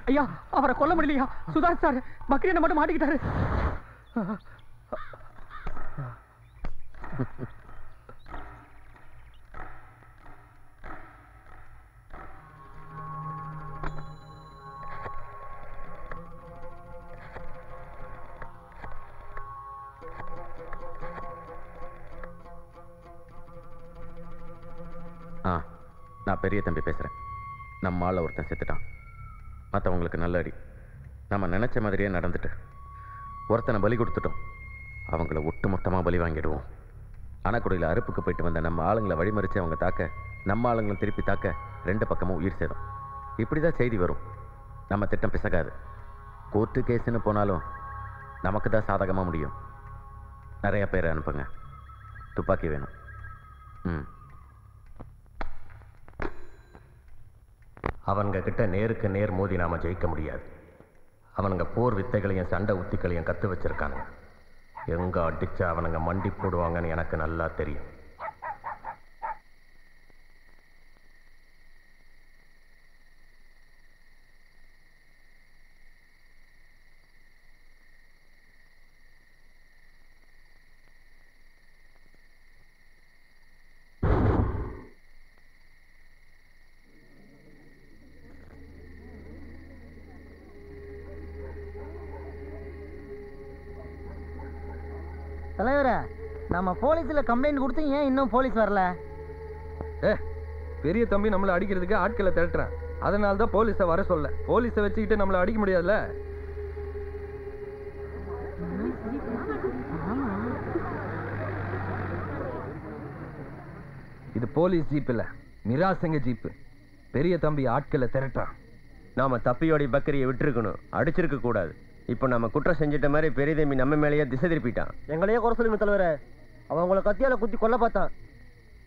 ஐயா, அவரை கொல்ல முடியலையா? சுதாஸ் சார் பக்ரீனை மட்டும் மாட்டிக்கிட்டாரு. நான் பெரிய தம்பி பேசுறேன். நம்ம ஆள ஒருத்தன் செத்துட்டான். மற்றவங்களுக்கு நல்ல அடி. நம்ம நினைச்ச மாதிரியே நடந்துட்டு ஒருத்தனை பலி கொடுத்துட்டோம். அவங்கள ஒட்டுமொத்தமாக பலி வாங்கிடுவோம். அணக்குடியில் அறுப்புக்கு போயிட்டு வந்த நம்ம ஆளுங்களை வழிமறித்து அவங்க தாக்க, நம்ம ஆளுங்களை திருப்பி தாக்க 2 பக்கமும் உயிர் சேரும். இப்படி தான் செய்தி வரும். நம்ம திட்டம் பிசகாது. கோர்ட்டு கேஸுன்னு போனாலும் நமக்கு தான் சாதகமாக முடியும். நிறைய பேரை அனுப்புங்க. துப்பாக்கி வேணும். அவனுங்க கிட்ட நேருக்கு நேர் மோதி நாம ஜெயிக்க முடியாது. அவனுங்க போர் வித்தைகளையும் சண்டை உத்திகளையும் கற்று வச்சிருக்கானுங்க. எங்க அடிச்சா அவனுங்க மண்டி போடுவாங்கன்னு எனக்கு நல்லா தெரியும். தலைவரே, நம்ம போலீஸ்ல கம்ப்ளைண்ட் கொடுத்து ஏன் இன்னும் போலீஸ் வரல? பெரிய தம்பி நம்மளை அடிக்கிறதுக்கு ஆட்களை திரட்டுறேன். அதனால தான் போலீஸை வர சொல்ல. போலீஸை வச்சுக்கிட்டு நம்மளை அடிக்க முடியாதுல்ல. இது போலீஸ் ஜீப் இல்ல, மிராசங்க ஜீப்பு. பெரிய தம்பி ஆட்களை திரட்டான். நாம தப்பியோடி பக்கரியை விட்டுருக்கணும், அடிச்சிருக்க கூடாது. இப்போ நம்ம குற்றம் செஞ்சிட்ட மாதிரி பெரிய தம்பி நம்ம மேலேயே திசை திருப்பிட்டான். எங்களையே குறை சொல்லுங்க தலைவரே. அவன் உங்களை கத்தியால குத்தி கொல்ல பார்த்தான்.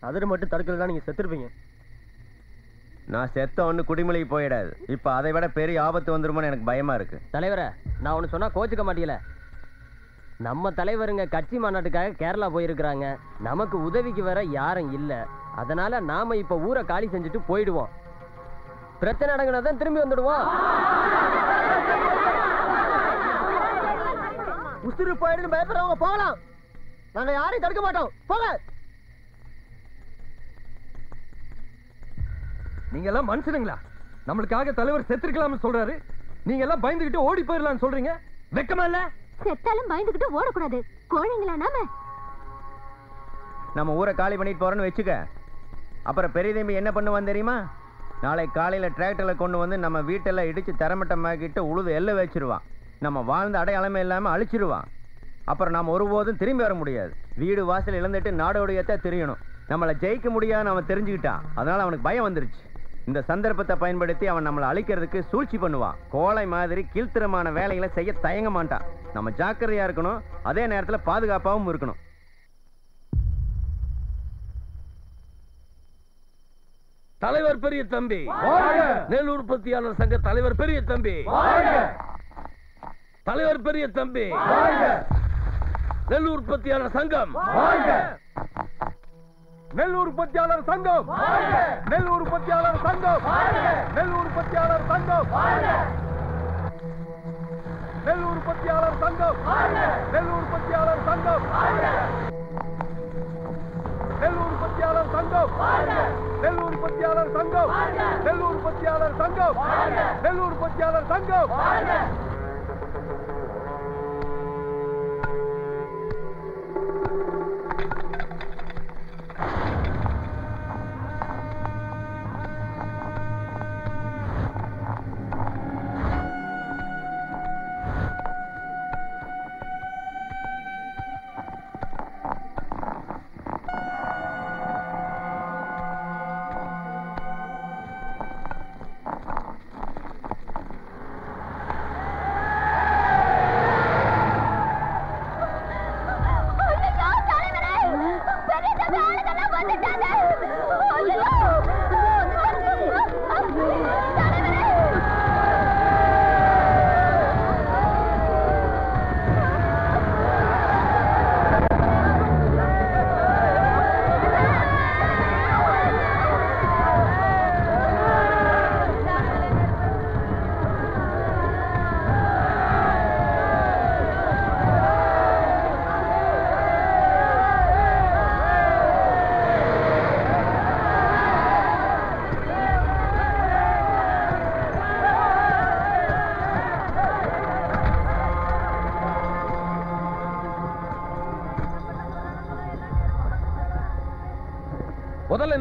அதில் மட்டும் தடுக்கலாம், நீங்க செத்துருப்பீங்க. நான் செத்த ஒன்று குடிமலைக்கு போயிடாது. இப்போ அதை விட பெரிய ஆபத்து வந்துருமோன்னு எனக்கு பயமா இருக்கு. தலைவரே, நான் ஒன்று சொன்னா கோச்சுக்க மாட்டீங்கள. நம்ம தலைவருங்க கட்சி மாநாட்டுக்காக கேரளா போயிருக்கிறாங்க. நமக்கு உதவிக்கு வர யாரும் இல்லை. அதனால நாம இப்ப ஊரை காலி செஞ்சுட்டு போயிடுவோம். பிரச்சனை அடங்கினாதான் திரும்பி வந்துடுவோம். உசுறு போயிடுன்னு பயப்படுறவங்க போகலாம். நாங்க யாரையும் தடுக்க மாட்டோம். போக. நீங்க எல்லாம் மனுஷனுங்களா? நம்மளுக்காக தலைவர் செத்துருக்கலாம்னு சொல்றாரு. நீங்க எல்லாம் பயந்துகிட்டு ஓடி போயிடலாம்னு சொல்றீங்க. வெக்கமா இல்ல? செத்தாலும் பயந்துகிட்டு ஓடக்கூடாது. கோழைங்களா நாம? நம்ம ஊரை காலி பண்ணிட்டு போறோம்னு வச்சுக்க. அப்புறம் பெரிய தம்பி என்ன பண்ணுவான் தெரியுமா? நாளை காலையில டிராக்டர்ல கொண்டு வந்து நம்ம வீட்டெல்லாம் இடிச்சு தரமட்டமாக்கிட்டு உழுது எல்ல வச்சிருவான். நம்ம வாழ்ந்த அடையாளமே இல்லாம அழிச்சிருவான். அப்புறம் நாம் ஒருபோதும் திரும்பி வர முடியாது. வீடு வாசல் இழந்துட்டு நாடோடையத்தான் தெரியணும். நம்மளை ஜெயிக்க முடியாதுன்னு அவன் தெரிஞ்சுக்கிட்டான். அதனால அவனுக்கு பயம் வந்துருச்சு. இந்த சந்தர்ப்பத்தை பயன்படுத்தி அவன் நம்மளை அழிக்கிறதுக்கு சூழ்ச்சி பண்ணுவான். கோழை மாதிரி கீழ்த்தரமான வேலைகளை செய்ய தயங்க மாட்டான். நம்ம ஜாக்கிரதையா இருக்கணும், அதே நேரத்தில் பாதுகாப்பாகவும் இருக்கணும். தலைவர் பெரிய தம்பி, நெல் உற்பத்தியாளர் சங்க தலைவர் பெரிய தம்பி, தலைவர் பெரிய தம்பி, நெல் உற்பத்தியாளர் சங்கம், நெல் உற்பத்தியாளர் சங்கம், நெல் உற்பத்தியாளர் சங்கம், நெல் உற்பத்தியாளர் சங்கம், நெல் உற்பத்தியாளர் சங்கம், நெல் உற்பத்தியாளர் சங்கம், நெல் உற்பத்தியாளர் சங்கம், நெல் உற்பத்தியாளர் சங்கம், நெல் உற்பத்தியாளர் சங்கம், நெல் உற்பத்தியாளர் சங்கம்.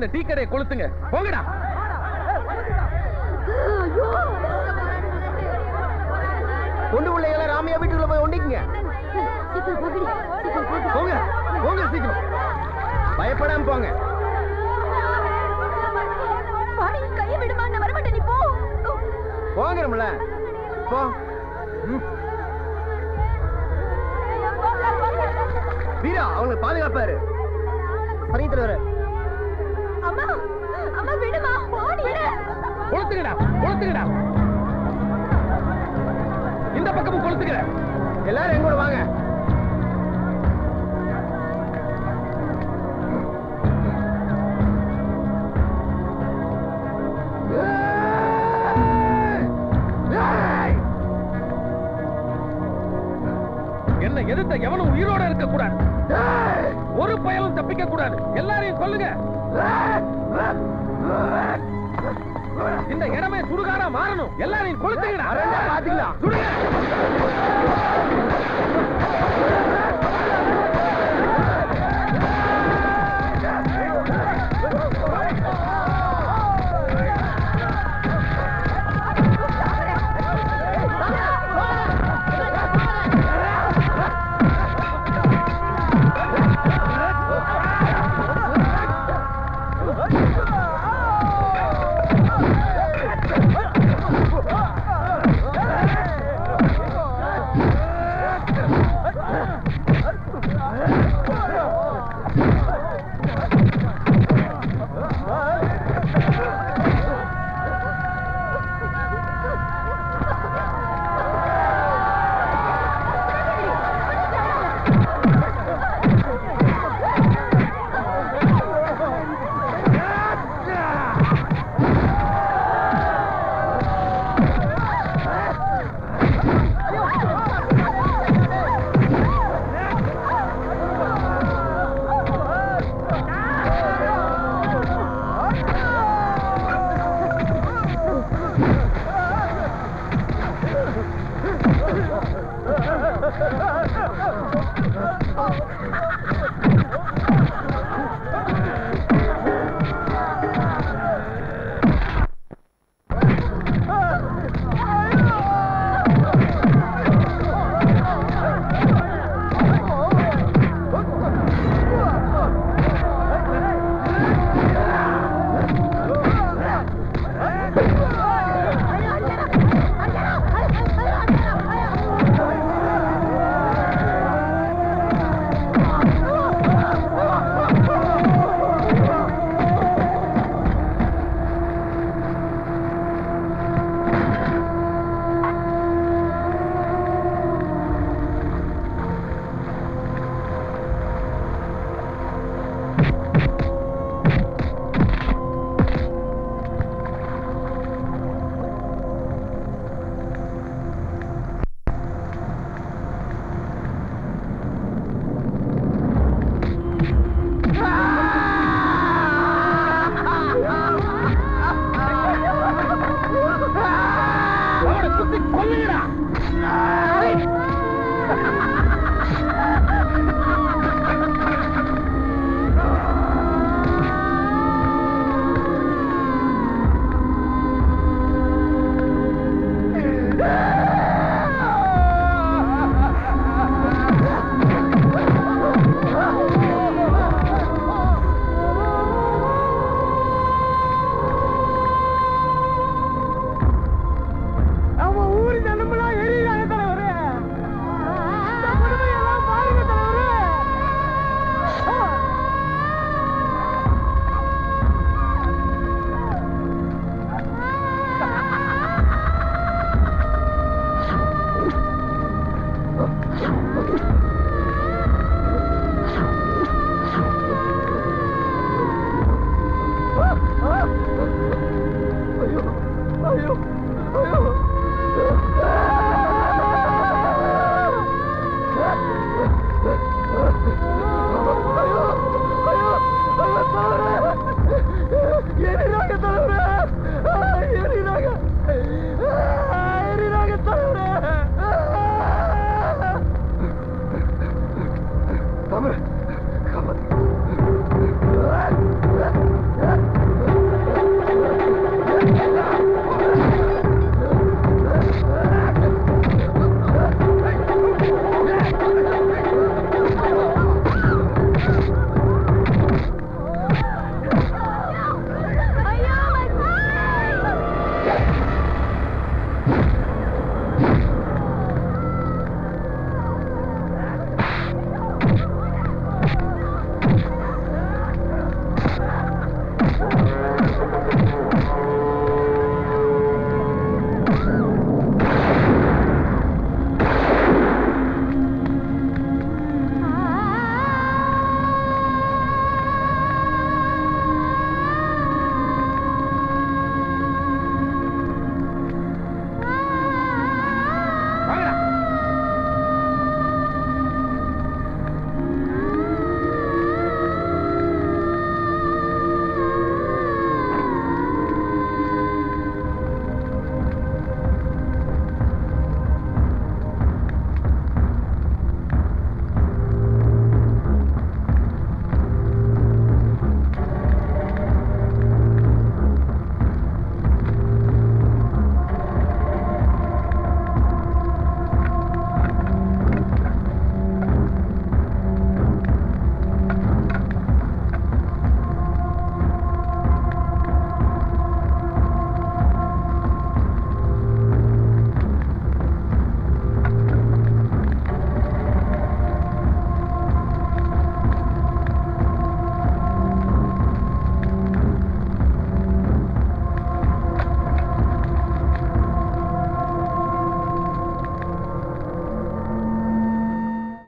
அந்த டீ கடையை கொளுத்துங்க. போங்கடா. கொண்டு உள்ள எல்லாம் ராமையா வீட்டுக்குள்ள போய் ஒண்டிக்குங்க. போங்க போங்க சீக்கிரம். பயப்படாம போங்க. கையை விடுமா, நான் வரமாட்டேன், நீ போ. போங்கிறோம்ல போ. வீரா அவங்களுக்கு பாதுகாப்பாரு. சரிங்க தலைவர். அம்மா அம்மா விடுமா, ஓடி விடு. கொளுத்துங்கடா கொளுத்துங்கடா. இந்த பக்கமும் கொளுத்துங்க. எல்லாரும் எங்கூட வாங்க. என்ன எதிர்த்த எவனும் உயிரோட இருக்க கூடாது. ஒரு பயலும் தப்பிக்க கூடாது. எல்லாரையும் கொல்லுங்க. இந்த இடமே சுடுகாடா மாறணும். எல்லாரையும் கொளுத்துங்கடா. பாத்துக்கலாம். சுடுங்க.